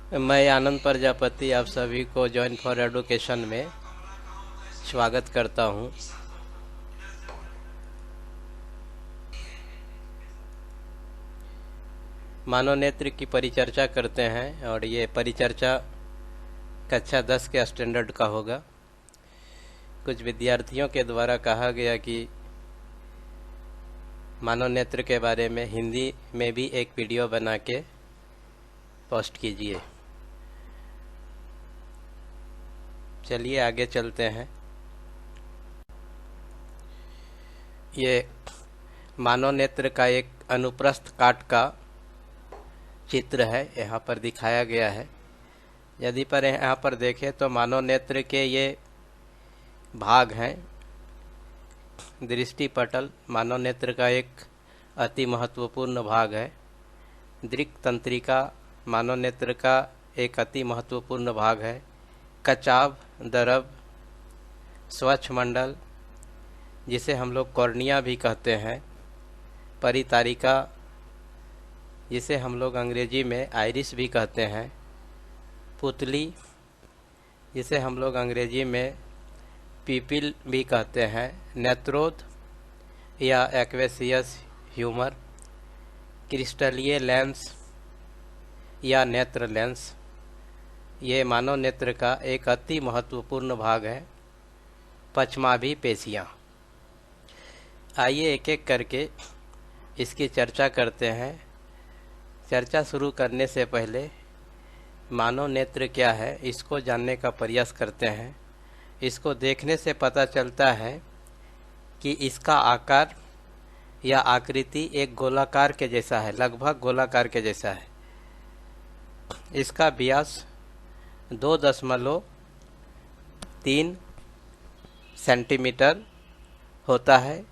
मैं आनंद प्रजापति आप सभी को जॉइन फॉर एडुकेशन में स्वागत करता हूं। मानव नेत्र की परिचर्चा करते हैं और ये परिचर्चा कक्षा 10 के स्टैंडर्ड का होगा। कुछ विद्यार्थियों के द्वारा कहा गया कि मानव नेत्र के बारे में हिंदी में भी एक वीडियो बना के पोस्ट कीजिए। चलिए आगे चलते हैं। ये मानव नेत्र का एक अनुप्रस्थ काट का चित्र है, यहाँ पर दिखाया गया है। यदि पर यहाँ पर देखें तो मानव नेत्र के ये भाग हैं। दृष्टिपटल मानव नेत्र का एक अति महत्वपूर्ण भाग है। दृक् तंत्रिका मानव नेत्र का एक अति महत्वपूर्ण भाग है। कचाव, दरब, स्वच्छ मंडल जिसे हम लोग कॉर्निया भी कहते हैं, परितारिका जिसे हम लोग अंग्रेजी में आइरिस भी कहते हैं, पुतली जिसे हम लोग अंग्रेजी में पीपिल भी कहते हैं, नेत्रोद या एक्वेसियस ह्यूमर, क्रिस्टलीय लेंस या नेत्र लेंस, ये मानव नेत्र का एक अति महत्वपूर्ण भाग है। पचमाभी पेशियाँ। आइए एक एक करके इसकी चर्चा करते हैं। चर्चा शुरू करने से पहले मानव नेत्र क्या है इसको जानने का प्रयास करते हैं। इसको देखने से पता चलता है कि इसका आकार या आकृति एक गोलाकार के जैसा है, लगभग गोलाकार के जैसा है। इसका व्यास 2.3 सेंटीमीटर होता है।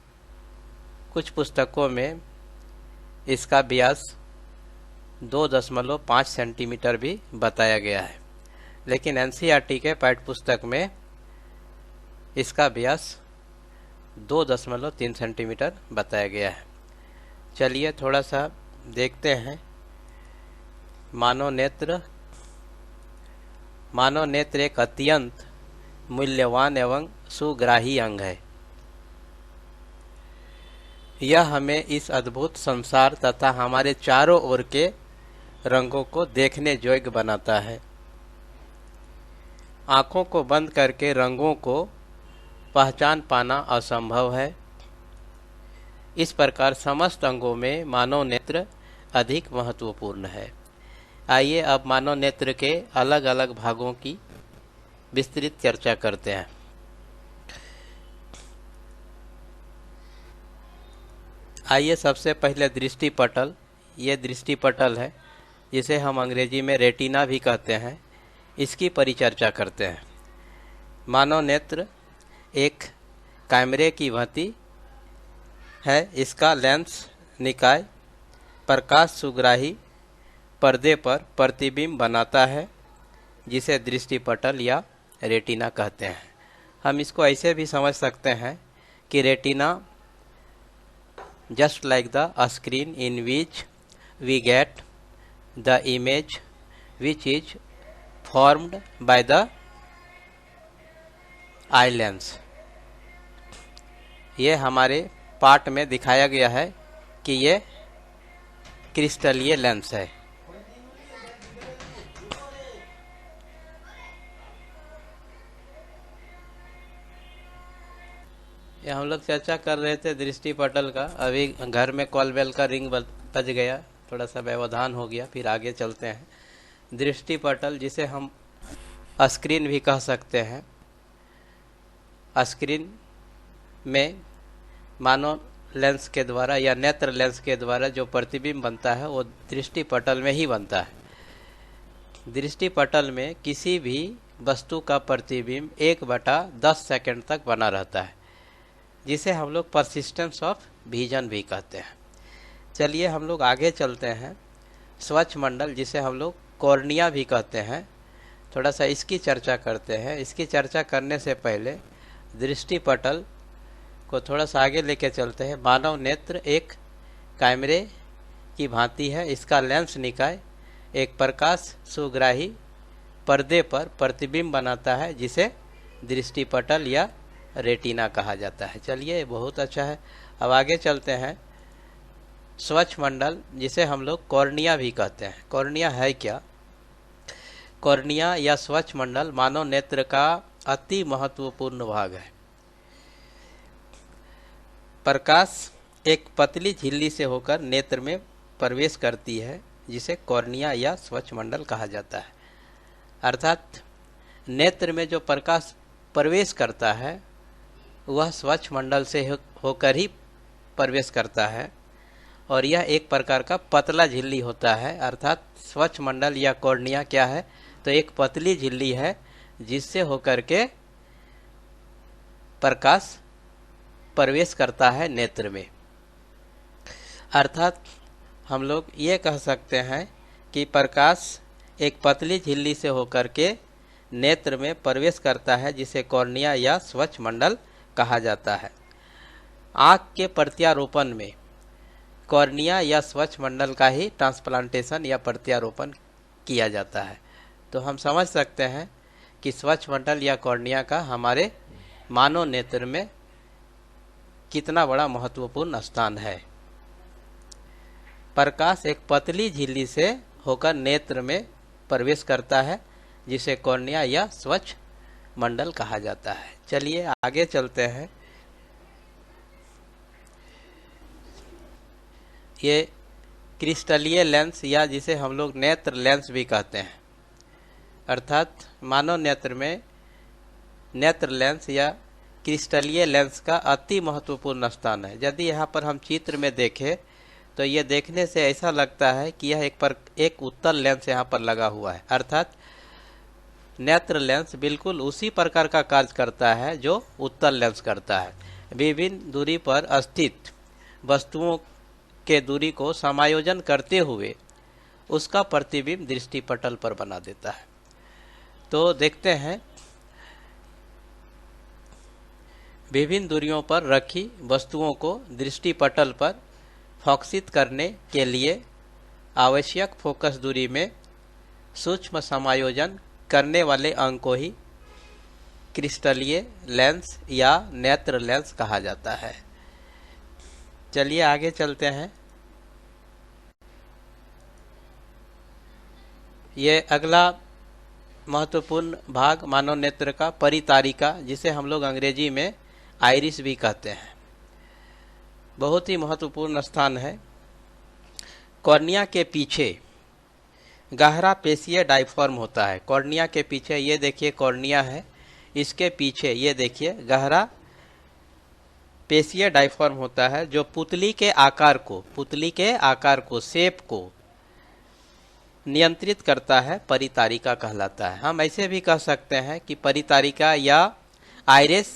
कुछ पुस्तकों में इसका व्यास 2.5 सेंटीमीटर भी बताया गया है, लेकिन एनसीईआरटी के पाठ्य पुस्तक में इसका व्यास 2.3 सेंटीमीटर बताया गया है। चलिए थोड़ा सा देखते हैं। मानव नेत्र एक अत्यंत मूल्यवान एवं सुग्राही अंग है। यह हमें इस अद्भुत संसार तथा हमारे चारों ओर के रंगों को देखने योग्य बनाता है। आँखों को बंद करके रंगों को पहचान पाना असंभव है। इस प्रकार समस्त अंगों में मानव नेत्र अधिक महत्वपूर्ण है। आइए अब मानव नेत्र के अलग अलग भागों की विस्तृत चर्चा करते हैं। आइए सबसे पहले दृष्टिपटल। ये दृष्टिपटल है जिसे हम अंग्रेजी में रेटिना भी कहते हैं, इसकी परिचर्चा करते हैं। मानव नेत्र एक कैमरे की भांति है। इसका लेंस निकाय प्रकाश सुग्राही पर्दे पर प्रतिबिंब बनाता है, जिसे दृष्टिपटल या रेटिना कहते हैं। हम इसको ऐसे भी समझ सकते हैं कि retina just like the screen in which we get the image which is formed by the eye lens. ये हमारे पाठ में दिखाया गया है कि ये क्रिस्टलीय लेंस है। ये हम लोग चर्चा कर रहे थे दृष्टिपटल का। अभी घर में कॉल बेल का रिंग बज गया, थोड़ा सा व्यवधान हो गया, फिर आगे चलते हैं। दृष्टिपटल जिसे हम स्क्रीन भी कह सकते हैं। स्क्रीन में मानव लेंस के द्वारा या नेत्र लेंस के द्वारा जो प्रतिबिंब बनता है वो दृष्टिपटल में ही बनता है। दृष्टिपटल में किसी भी वस्तु का प्रतिबिंब 1/10 सेकंड तक बना रहता है, जिसे हम लोग परसिस्टेंस ऑफ विजन भी कहते हैं। चलिए हम लोग आगे चलते हैं। स्वच्छ मंडल जिसे हम लोग कॉर्निया भी कहते हैं, थोड़ा सा इसकी चर्चा करते हैं। इसकी चर्चा करने से पहले दृष्टिपटल को थोड़ा सा आगे लेके चलते हैं। मानव नेत्र एक कैमरे की भांति है। इसका लेंस निकाय एक प्रकाश सुग्राही पर्दे पर प्रतिबिंब बनाता है जिसे दृष्टिपटल या रेटिना कहा जाता है। चलिए, बहुत अच्छा है। अब आगे चलते हैं। स्वच्छ मंडल, जिसे हम लोग कॉर्निया भी कहते हैं। कॉर्निया है क्या? कॉर्निया या स्वच्छ मंडल मानव नेत्र का अति महत्वपूर्ण भाग है। प्रकाश एक पतली झिल्ली से होकर नेत्र में प्रवेश करती है जिसे कॉर्निया या स्वच्छ मंडल कहा जाता है। अर्थात नेत्र में जो प्रकाश प्रवेश करता है वह स्वच्छ मंडल से होकर ही प्रवेश करता है और यह एक प्रकार का पतला झिल्ली होता है। अर्थात स्वच्छ मंडल या कॉर्निया क्या है? तो एक पतली झिल्ली है जिससे होकर के प्रकाश प्रवेश करता है नेत्र में। अर्थात हम लोग ये कह सकते हैं कि प्रकाश एक पतली झिल्ली से होकर के नेत्र में प्रवेश करता है जिसे कॉर्निया या स्वच्छ मंडल कहा जाता है। आँख के प्रत्यारोपण में कॉर्निया या स्वच्छ मंडल का ही ट्रांसप्लांटेशन या प्रत्यारोपण किया जाता है। तो हम समझ सकते हैं कि स्वच्छ मंडल या कॉर्निया का हमारे मानव नेत्र में कितना बड़ा महत्वपूर्ण स्थान है। प्रकाश एक पतली झिल्ली से होकर नेत्र में प्रवेश करता है जिसे कॉर्निया या स्वच्छ मंडल कहा जाता है। चलिए आगे चलते हैं। ये क्रिस्टलीय लेंस या जिसे हम लोग नेत्र लेंस भी कहते हैं। अर्थात मानव नेत्र में नेत्र लेंस या क्रिस्टलीय लेंस का अति महत्वपूर्ण स्थान है। यदि यहाँ पर हम चित्र में देखें तो ये देखने से ऐसा लगता है कि यह एक उत्तल लेंस यहाँ पर लगा हुआ है। अर्थात नेत्र लेंस बिल्कुल उसी प्रकार का कार्य करता है जो उत्तल लेंस करता है। विभिन्न दूरी पर स्थित वस्तुओं के दूरी को समायोजन करते हुए उसका प्रतिबिंब दृष्टिपटल पर बना देता है। तो देखते हैं, विभिन्न दूरियों पर रखी वस्तुओं को दृष्टिपटल पर फोकसित करने के लिए आवश्यक फोकस दूरी में सूक्ष्म समायोजन करने वाले अंग को ही क्रिस्टलीय लेंस या नेत्र लेंस कहा जाता है। चलिए आगे चलते हैं। ये अगला महत्वपूर्ण भाग मानव नेत्र का परितारिका, जिसे हम लोग अंग्रेजी में आइरिस भी कहते हैं, बहुत ही महत्वपूर्ण स्थान है। कॉर्निया के पीछे गहरा पेशीय डायफ्राम होता है। कॉर्निया के पीछे ये देखिए कॉर्निया है, इसके पीछे ये देखिए गहरा पेशीय डायफ्राम होता है जो पुतली के आकार को शेप को नियंत्रित करता है, परितारिका कहलाता है। हम ऐसे भी कह सकते हैं कि परितारिका या आइरिस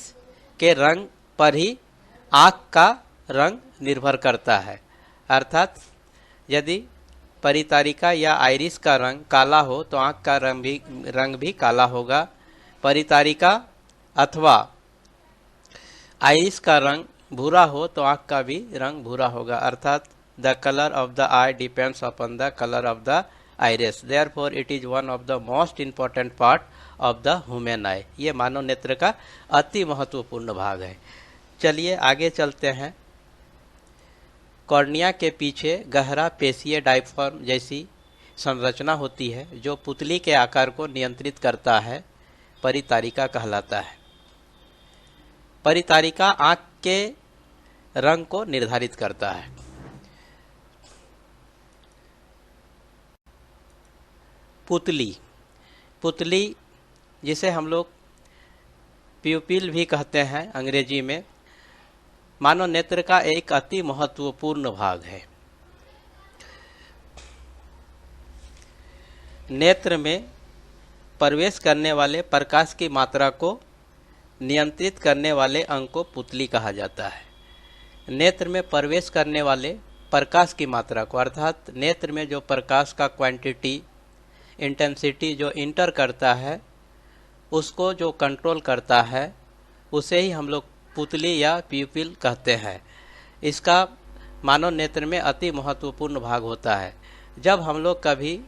के रंग पर ही आँख का रंग निर्भर करता है। अर्थात यदि परितारिका या आइरिस का रंग काला हो तो आँख का रंग भी काला होगा। परितारिका अथवा आइरिस का रंग भूरा हो तो आँख का भी रंग भूरा होगा। अर्थात the colour of the I depends upon the colour of the iris, therefore it is one of the most important part of the human आई। ये मानव नेत्र का अति महत्वपूर्ण भाग है। चलिए आगे चलते हैं। कॉर्निया के पीछे गहरा पेशीय डायफ्राम जैसी संरचना होती है जो पुतली के आकार को नियंत्रित करता है, परितारिका कहलाता है। परितारिका आँख के रंग को निर्धारित करता है। पुतली जिसे हम लोग प्यूपिल भी कहते हैं अंग्रेजी में, मानव नेत्र का एक अति महत्वपूर्ण भाग है। नेत्र में प्रवेश करने वाले प्रकाश की मात्रा को नियंत्रित करने वाले अंग को पुतली कहा जाता है। नेत्र में प्रवेश करने वाले प्रकाश की मात्रा को, अर्थात नेत्र में जो प्रकाश का क्वांटिटी, इंटेंसिटी जो इंटर करता है, उसको जो कंट्रोल करता है, उसे ही हम लोग पुतली या प्यूपिल कहते हैं। इसका मानव नेत्र में अति महत्वपूर्ण भाग होता है। जब हम लोग कभी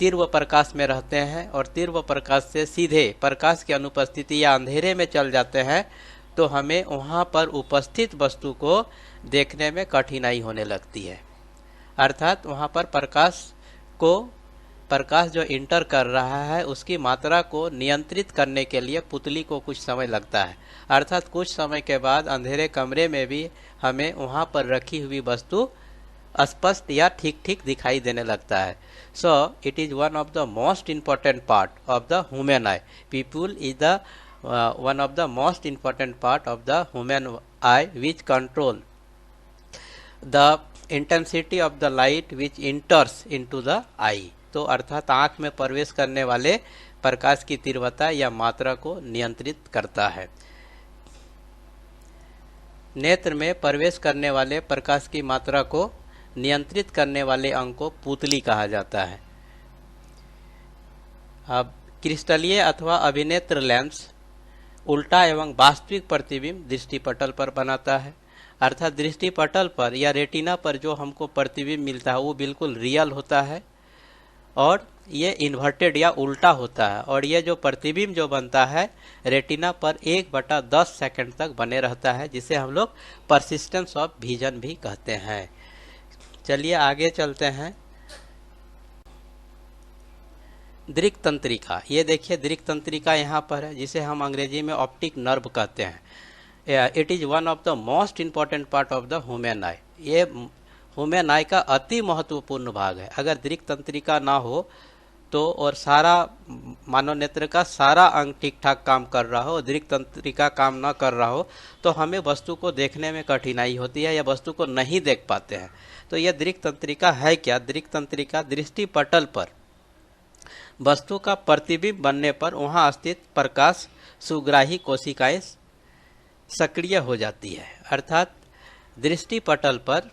तीव्र प्रकाश में रहते हैं और तीव्र प्रकाश से सीधे प्रकाश की अनुपस्थिति या अंधेरे में चल जाते हैं तो हमें वहाँ पर उपस्थित वस्तु को देखने में कठिनाई होने लगती है। अर्थात वहाँ पर प्रकाश जो इंटर कर रहा है उसकी मात्रा को नियंत्रित करने के लिए पुतली को कुछ समय लगता है। अर्थात कुछ समय के बाद अंधेरे कमरे में भी हमें वहाँ पर रखी हुई वस्तु स्पष्ट या ठीक ठीक दिखाई देने लगता है। So it is one of the most important part of the human I. People is the one of the most important part of the human eye which control the intensity of the light which enters into the eye। तो अर्थात आँख में प्रवेश करने वाले प्रकाश की तीव्रता या मात्रा को नियंत्रित करता है। नेत्र में प्रवेश करने वाले प्रकाश की मात्रा को नियंत्रित करने वाले अंग को पुतली कहा जाता है। अब क्रिस्टलीय अथवा अभिनेत्र लेंस उल्टा एवं वास्तविक प्रतिबिंब दृष्टिपटल पर बनाता है। अर्थात दृष्टिपटल पर या रेटिना पर जो हमको प्रतिबिंब मिलता है वो बिल्कुल रियल होता है और ये इन्वर्टेड या उल्टा होता है, और ये जो प्रतिबिंब जो बनता है रेटिना पर 1/10 सेकंड तक बने रहता है, जिसे हम लोग परसिस्टेंस ऑफ विजन भी कहते हैं। चलिए आगे चलते हैं। दृक् तंत्रिका, ये देखिए दृक् तंत्रिका यहाँ पर है जिसे हम अंग्रेजी में ऑप्टिक नर्व कहते हैं। It is one of the most important part of the human आई। ये ह्यूमन आई का अति महत्वपूर्ण भाग है। अगर दृक् तंत्रिका ना हो तो और सारा मानव नेत्र का सारा अंग ठीक ठाक काम कर रहा हो, दृक् तंत्रिका काम ना कर रहा हो तो हमें वस्तु को देखने में कठिनाई होती है या वस्तु को नहीं देख पाते हैं। तो यह दृक् तंत्रिका है क्या? दृक् तंत्रिका दृष्टिपटल पर वस्तु का प्रतिबिंब बनने पर वहां स्थित प्रकाश सुग्राही कोशिकाएं सक्रिय हो जाती है। अर्थात दृष्टिपटल पर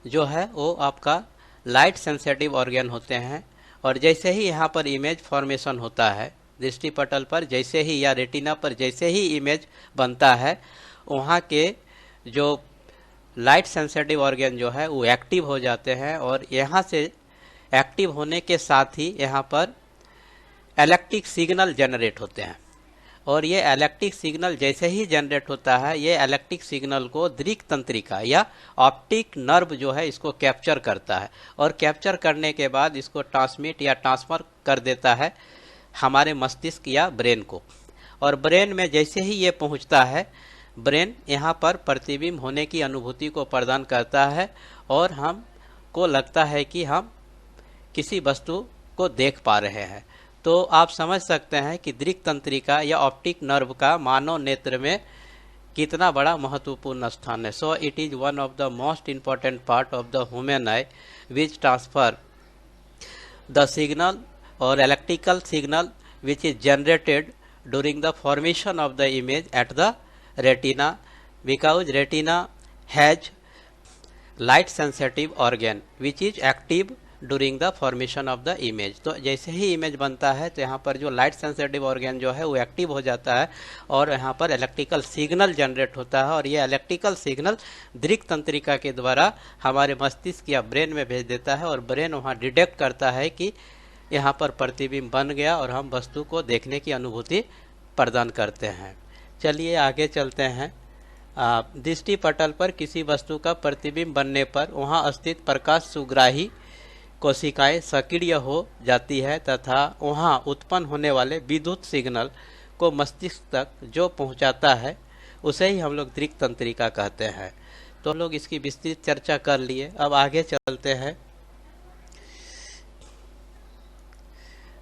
जो है वो आपका लाइट सेंसिटिव ऑर्गन होते हैं, और जैसे ही यहाँ पर इमेज फॉर्मेशन होता है दृष्टिपटल पर, जैसे ही या रेटिना पर जैसे ही इमेज बनता है वहाँ के जो लाइट सेंसिटिव ऑर्गन जो है वो एक्टिव हो जाते हैं, और यहाँ से एक्टिव होने के साथ ही यहाँ पर इलेक्ट्रिक सिग्नल जनरेट होते हैं, और ये इलेक्ट्रिक सिग्नल जैसे ही जनरेट होता है ये इलेक्ट्रिक सिग्नल को दृक् तंत्रिका या ऑप्टिक नर्व जो है इसको कैप्चर करता है, और कैप्चर करने के बाद इसको ट्रांसमिट या ट्रांसफर कर देता है हमारे मस्तिष्क या ब्रेन को। और ब्रेन में जैसे ही ये पहुंचता है ब्रेन यहाँ पर प्रतिबिंब होने की अनुभूति को प्रदान करता है, और हमको लगता है कि हम किसी वस्तु को देख पा रहे हैं। तो आप समझ सकते हैं कि दृक् तंत्रिका या ऑप्टिक नर्व का मानव नेत्र में कितना बड़ा महत्वपूर्ण स्थान है। So it is one of the most important part of the human eye which transfer the signal और electrical signal which is generated during the formation of the image at the retina, because retina has light sensitive organ which is active during the formation of the image. तो जैसे ही image बनता है तो यहाँ पर जो light sensitive organ जो है वो एक्टिव हो जाता है, और यहाँ पर इलेक्ट्रिकल सिग्नल जनरेट होता है, और ये इलेक्ट्रिकल सिग्नल दृक् तंत्रिका के द्वारा हमारे मस्तिष्क या ब्रेन में भेज देता है, और ब्रेन वहाँ डिटेक्ट करता है कि यहाँ पर प्रतिबिंब बन गया, और हम वस्तु को देखने की अनुभूति प्रदान करते हैं। चलिए आगे चलते हैं। दृष्टिपटल पर किसी वस्तु का प्रतिबिंब बनने पर वहाँ स्थित प्रकाश सुग्राही कोशिकाएं सक्रिय हो जाती है तथा वहाँ उत्पन्न होने वाले विद्युत सिग्नल को मस्तिष्क तक जो पहुँचाता है उसे ही हम लोग दृक् तंत्रिका कहते हैं। तो हम लोग इसकी विस्तृत चर्चा कर लिए। अब आगे चलते हैं।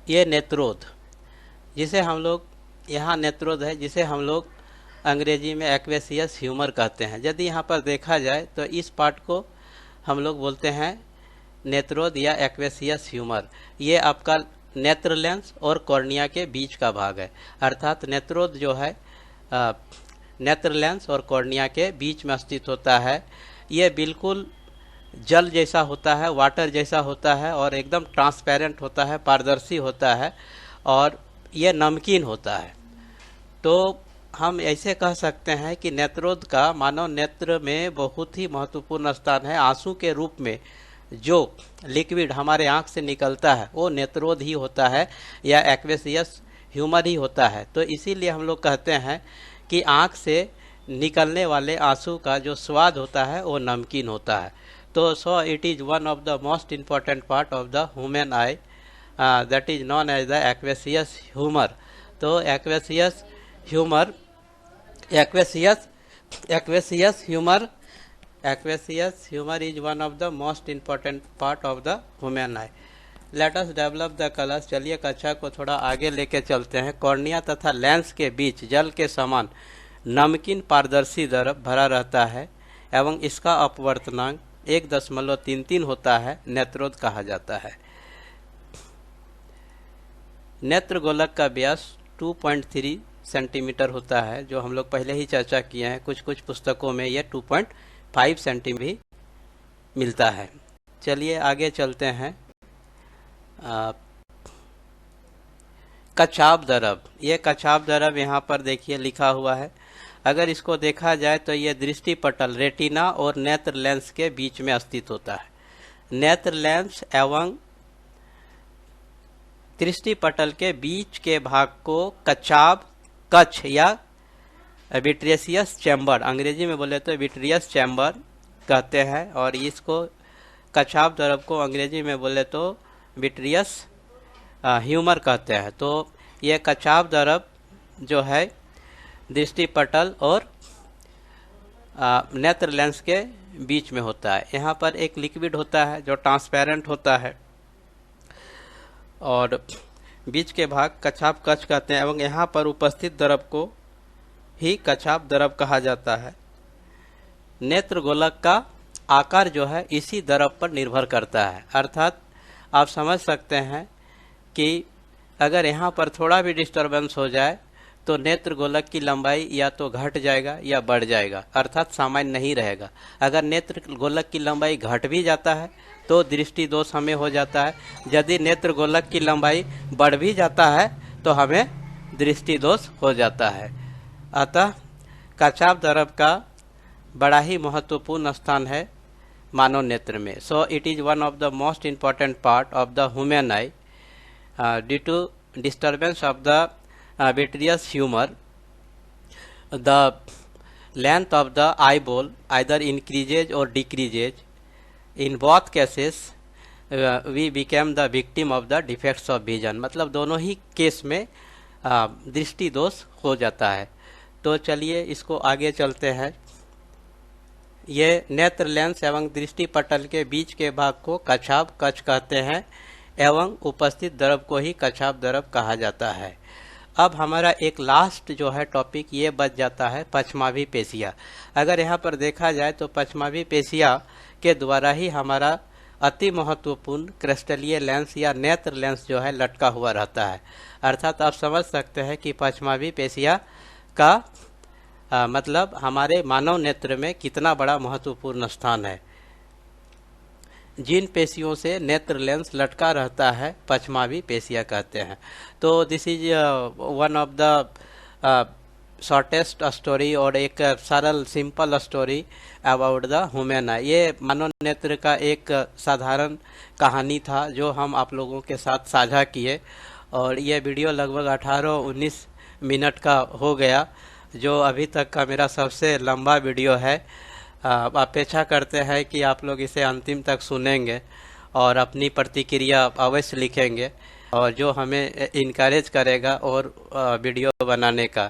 ये नेत्रोध, जिसे हम लोग यहाँ नेत्रोध है जिसे हम लोग अंग्रेजी में एक्वेसियस ह्यूमर कहते हैं। यदि यहाँ पर देखा जाए तो इस पार्ट को हम लोग बोलते हैं नेत्रोध या एक्वेसियस ह्यूमर। ये आपका नेत्र लेंस और कॉर्निया के बीच का भाग है। अर्थात नेत्रोध जो है नेत्र लेंस और कॉर्निया के बीच में स्थित होता है। ये बिल्कुल जल जैसा होता है, वाटर जैसा होता है, और एकदम ट्रांसपेरेंट होता है, पारदर्शी होता है, और ये नमकीन होता है। तो हम ऐसे कह सकते हैं कि नेत्रोध का मानव नेत्र में बहुत ही महत्वपूर्ण स्थान है। आंसू के रूप में जो लिक्विड हमारे आँख से निकलता है वो नेत्रोध ही होता है या एक्वेसियस ह्यूमर ही होता है। तो इसीलिए हम लोग कहते हैं कि आँख से निकलने वाले आंसू का जो स्वाद होता है वो नमकीन होता है। तो so it is one of the most important part of the human eye, that is known as the aqueous humour. तो aqueous humour is one of the most important part of the human eye. Let us develop the colors। चलिए कक्षा को थोड़ा आगे लेके चलते हैं। Cornea तथा लेंस के बीच जल के समान नमकीन पारदर्शी द्रव भरा रहता है एवं इसका अपवर्तनांक 1.33 होता है, नेत्रोध कहा जाता है। नेत्र गोलक का व्यास 2.3 सेंटीमीटर होता है, जो हम लोग पहले ही चर्चा किए हैं। कुछ कुछ पुस्तकों में यह 2.5 सेंटीमीटर भी मिलता है। चलिए आगे चलते हैं। कछाव द्रव, ये कछाव द्रव यहाँ पर देखिए लिखा हुआ है। अगर इसको देखा जाए तो ये दृष्टि पटल रेटिना और नेत्र लेंस के बीच में स्थित होता है। नेत्र लेंस एवं दृष्टि पटल के बीच के भाग को कछाव कक्ष या विट्रियस चैम्बर, अंग्रेजी में बोले तो विट्रियस चैम्बर कहते हैं, और इसको कछाव द्रव को अंग्रेजी में बोले तो विट्रियस ह्यूमर कहते हैं। तो ये कछाव द्रव जो है दृष्टि पटल और नेत्र लेंस के बीच में होता है। यहाँ पर एक लिक्विड होता है जो ट्रांसपेरेंट होता है और बीच के भाग कछाव कक्ष कहते हैं एवं यहाँ पर उपस्थित द्रव को ही कछाव द्रव कहा जाता है। नेत्र गोलक का आकार जो है इसी द्रव पर निर्भर करता है। अर्थात आप समझ सकते हैं कि अगर यहाँ पर थोड़ा भी डिस्टरबेंस हो जाए तो नेत्र गोलक की लंबाई या तो घट जाएगा या बढ़ जाएगा, अर्थात सामान्य नहीं रहेगा। अगर नेत्र गोलक की लंबाई घट भी जाता है तो दृष्टि दोष हमें हो जाता है। यदि नेत्र गोलक की लंबाई बढ़ भी जाता है तो हमें दृष्टि दोष हो जाता है। अतः कछाव द्रव का बड़ा ही महत्वपूर्ण स्थान है मानव नेत्र में। So it is one of the most important part of the human eye. Due to disturbance of the vitreous humor, the length of the eyeball either increases or decreases. In both cases we became the victim of the defects of vision। मतलब दोनों ही case में दृष्टि दोष हो जाता है। तो चलिए इसको आगे चलते हैं। ये नेत्र लेंस एवं दृष्टि पटल के बीच के भाग को कछाव कक्ष कहते हैं एवं उपस्थित द्रव को ही कछाव द्रव कहा जाता है। अब हमारा एक लास्ट जो है टॉपिक ये बच जाता है पश्चमाभी पेशिया। अगर यहाँ पर देखा जाए तो पश्चमाभी पेशिया के द्वारा ही हमारा अति महत्वपूर्ण क्रिस्टलीय लेंस या नेत्र लेंस जो है लटका हुआ रहता है। अर्थात आप समझ सकते हैं कि पश्चमाभी पेशिया का मतलब हमारे मानव नेत्र में कितना बड़ा महत्वपूर्ण स्थान है। जिन पेशियों से नेत्र लेंस लटका रहता है पश्चमाभी पेशिया कहते हैं। तो this is one of the shortest story और एक सरल simple story about the human आई। ये मानव नेत्र का एक साधारण कहानी था जो हम आप लोगों के साथ साझा किए, और ये वीडियो लगभग 18-19 मिनट का हो गया, जो अभी तक का मेरा सबसे लंबा वीडियो है। अपेक्षा करते हैं कि आप लोग इसे अंतिम तक सुनेंगे और अपनी प्रतिक्रिया अवश्य लिखेंगे, और जो हमें इनकरेज करेगा और वीडियो बनाने का।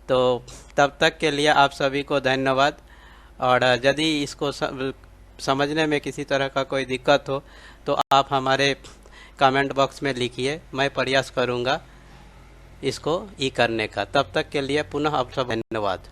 तो तब तक के लिए आप सभी को धन्यवाद। और यदि इसको समझने में किसी तरह का कोई दिक्कत हो तो आप हमारे कमेंट बॉक्स में लिखिए, मैं प्रयास करूँगा इसको करने का। तब तक के लिए पुनः आप सब धन्यवाद।